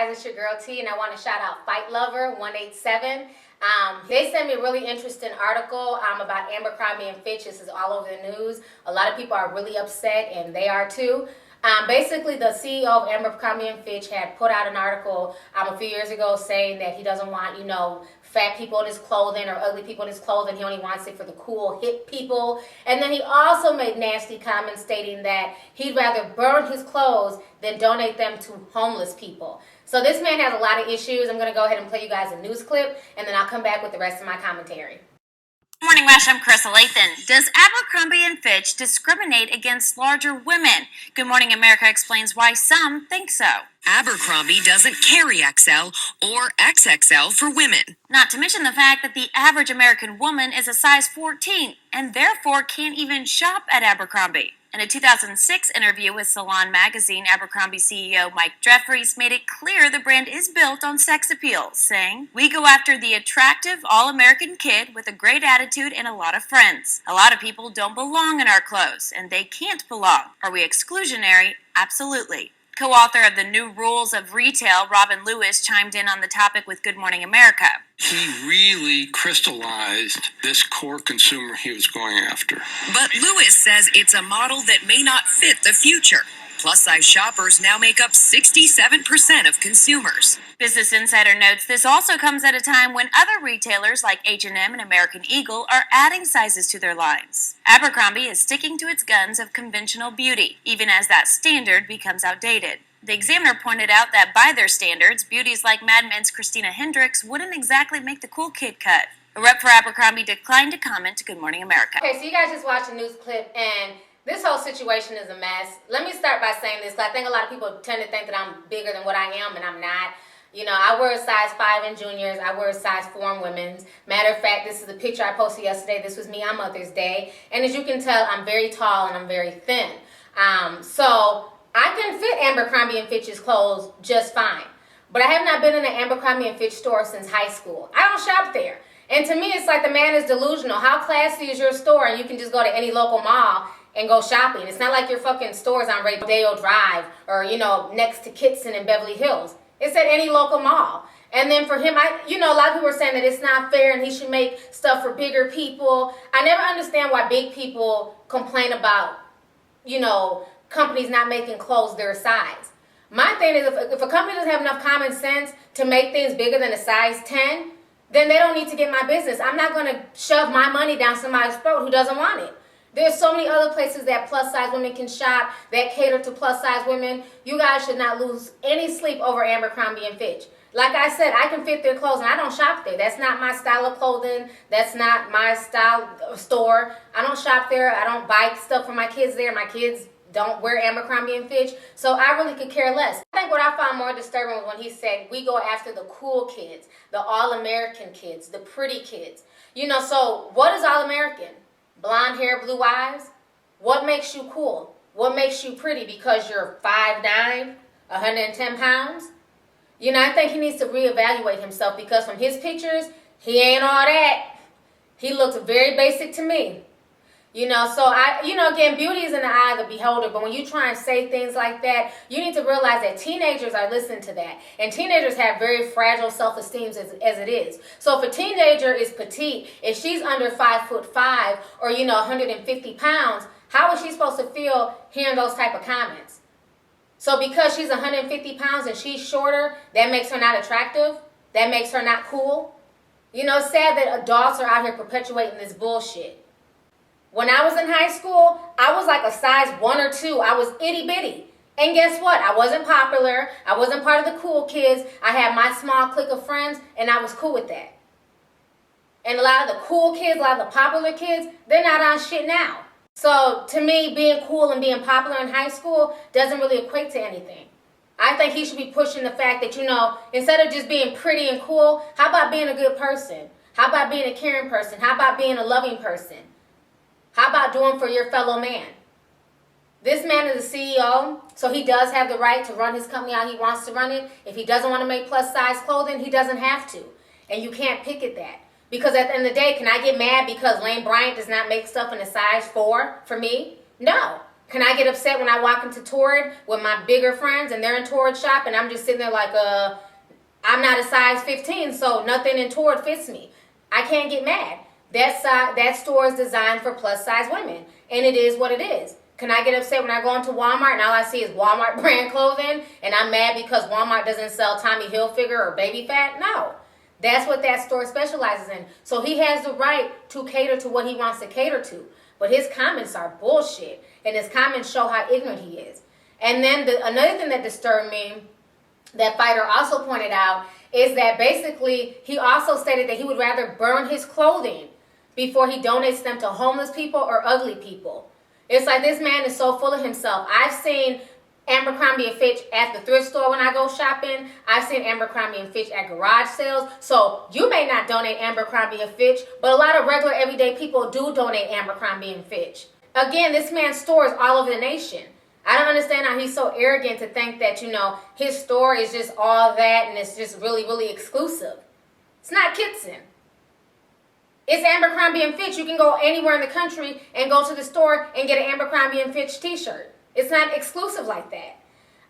guys, it's your girl T, and I want to shout out Fight Lover 187. They sent me a really interesting article about Abercrombie and Fitch. This is all over the news. A lot of people are really upset, and they are too. Basically, the CEO of Abercrombie and Fitch had put out an article a few years ago saying that he doesn't want, fat people in his clothing or ugly people in his clothing. He only wants it for the cool, hip people. And then he also made nasty comments stating that he'd rather burn his clothes than donate them to homeless people. So this man has a lot of issues. I'm going to go ahead and play you guys a news clip, and then I'll come back with the rest of my commentary. Good morning, Rush. I'm Carissa Lathan. Does Abercrombie and Fitch discriminate against larger women? Good Morning America explains why some think so. Abercrombie doesn't carry XL or XXL for women. Not to mention the fact that the average American woman is a size 14 and therefore can't even shop at Abercrombie. In a 2006 interview with Salon magazine, Abercrombie CEO Mike Jeffries made it clear the brand is built on sex appeal, saying, "We go after the attractive, all-American kid with a great attitude and a lot of friends. A lot of people don't belong in our clothes, and they can't belong. Are we exclusionary? Absolutely." Co-author of The New Rules of Retail, Robin Lewis, chimed in on the topic with Good Morning America. He really crystallized this core consumer he was going after. But Lewis says it's a model that may not fit the future. Plus-size shoppers now make up 67% of consumers. Business Insider notes this also comes at a time when other retailers like H&M and American Eagle are adding sizes to their lines. Abercrombie is sticking to its guns of conventional beauty, even as that standard becomes outdated. The Examiner pointed out that by their standards, beauties like Mad Men's Christina Hendricks wouldn't exactly make the cool kid cut. A rep for Abercrombie declined to comment to Good Morning America. Okay, so you guys just watched a news clip, and this whole situation is a mess. Let me start by saying this, because I think a lot of people tend to think that I'm bigger than what I am, and I'm not. I wear a size 5 in juniors. I wear a size 4 in women's. Matter of fact, this is a picture I posted yesterday. This was me on Mother's Day. And as you can tell, I'm very tall and I'm very thin. So I can fit Abercrombie and Fitch's clothes just fine. But I have not been in an Abercrombie and Fitch store since high school. I don't shop there. And to me, it's like the man is delusional. How classy is your store and you can just go to any local mall and go shopping? It's not like your fucking store's on Rodeo Drive or, next to Kitson in Beverly Hills. It's at any local mall. And then for him, a lot of people are saying that it's not fair and he should make stuff for bigger people. I never understand why big people complain about, companies not making clothes their size. My thing is, if a company doesn't have enough common sense to make things bigger than a size 10, then they don't need to get my business. I'm not going to shove my money down somebody's throat who doesn't want it. There's so many other places that plus-size women can shop that cater to plus-size women. You guys should not lose any sleep over Abercrombie and Fitch. Like I said, I can fit their clothes, and I don't shop there. That's not my style of clothing. That's not my style of store. I don't shop there. I don't buy stuff for my kids there. My kids don't wear Abercrombie and Fitch, so I really could care less. I think what I found more disturbing was when he said, we go after the cool kids, the all-American kids, the pretty kids. So what is all-American? Blonde hair, blue eyes? What makes you cool? What makes you pretty? Because you're 5'9", 110 pounds? I think he needs to reevaluate himself, because from his pictures, he ain't all that. He looks very basic to me. So again, beauty is in the eye of the beholder, but when you try and say things like that, you need to realize that teenagers are listening to that. And teenagers have very fragile self-esteem as it is. So if a teenager is petite, if she's under 5'5" or, 150 pounds, how is she supposed to feel hearing those type of comments? So because she's 150 pounds and she's shorter, that makes her not attractive? That makes her not cool? It's sad that adults are out here perpetuating this bullshit. When I was in high school, I was like a size 1 or 2. I was itty bitty. And guess what? I wasn't popular. I wasn't part of the cool kids. I had my small clique of friends, and I was cool with that. And a lot of the cool kids, a lot of the popular kids, they're not on shit now. So to me, being cool and being popular in high school doesn't really equate to anything. I think he should be pushing the fact that, instead of just being pretty and cool, how about being a good person? How about being a caring person? How about being a loving person? How about doing for your fellow man? This man is the CEO, so he does have the right to run his company how he wants to run it. If he doesn't want to make plus-size clothing, he doesn't have to. And you can't pick at that. Because at the end of the day, can I get mad because Lane Bryant does not make stuff in a size 4 for me? No. Can I get upset when I walk into Torrid with my bigger friends and they're in Torrid shop and I'm just sitting there like, I'm not a size 15, so nothing in Torrid fits me. I can't get mad. That store is designed for plus size women, and it is what it is. Can I get upset when I go into Walmart and all I see is Walmart brand clothing and I'm mad because Walmart doesn't sell Tommy Hilfiger or Baby Fat? No. That's what that store specializes in. So he has the right to cater to what he wants to cater to. But his comments are bullshit, and his comments show how ignorant he is. And then another thing that disturbed me, that fighter also pointed out, is that basically he also stated that he would rather burn his clothing before he donates them to homeless people or ugly people. It's like this man is so full of himself. I've seen Abercrombie and Fitch at the thrift store when I go shopping. I've seen Abercrombie and Fitch at garage sales. So you may not donate Abercrombie and Fitch, but a lot of regular everyday people do donate Abercrombie and Fitch. Again, this man's store is all over the nation. I don't understand how he's so arrogant to think that, his store is just all that and it's just really, really exclusive. It's not Kitson. It's Abercrombie and Fitch. You can go anywhere in the country and go to the store and get an Abercrombie and Fitch t-shirt. It's not exclusive like that.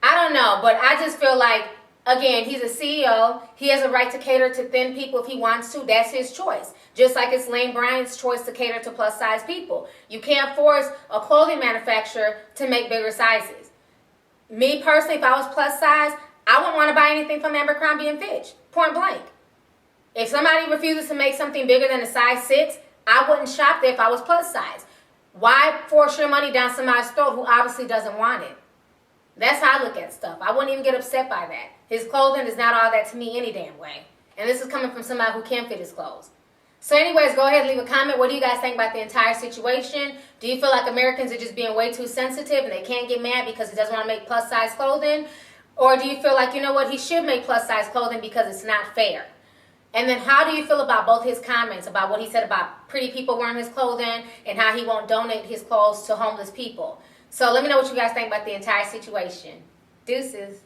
I don't know, but I just feel like, again, he's a CEO. He has a right to cater to thin people if he wants to. That's his choice. Just like it's Lane Bryant's choice to cater to plus size people. You can't force a clothing manufacturer to make bigger sizes. Me personally, if I was plus size, I wouldn't want to buy anything from Abercrombie and Fitch. Point blank. If somebody refuses to make something bigger than a size 6, I wouldn't shop there if I was plus size. Why force your money down somebody's throat who obviously doesn't want it? That's how I look at stuff. I wouldn't even get upset by that. His clothing is not all that to me any damn way. And this is coming from somebody who can fit his clothes. So anyways, go ahead and leave a comment. What do you guys think about the entire situation? Do you feel like Americans are just being way too sensitive and they can't get mad because he doesn't want to make plus size clothing? Or do you feel like, he should make plus size clothing because it's not fair? And then how do you feel about both his comments, about what he said about pretty people wearing his clothing and how he won't donate his clothes to homeless people? So let me know what you guys think about the entire situation. Deuces.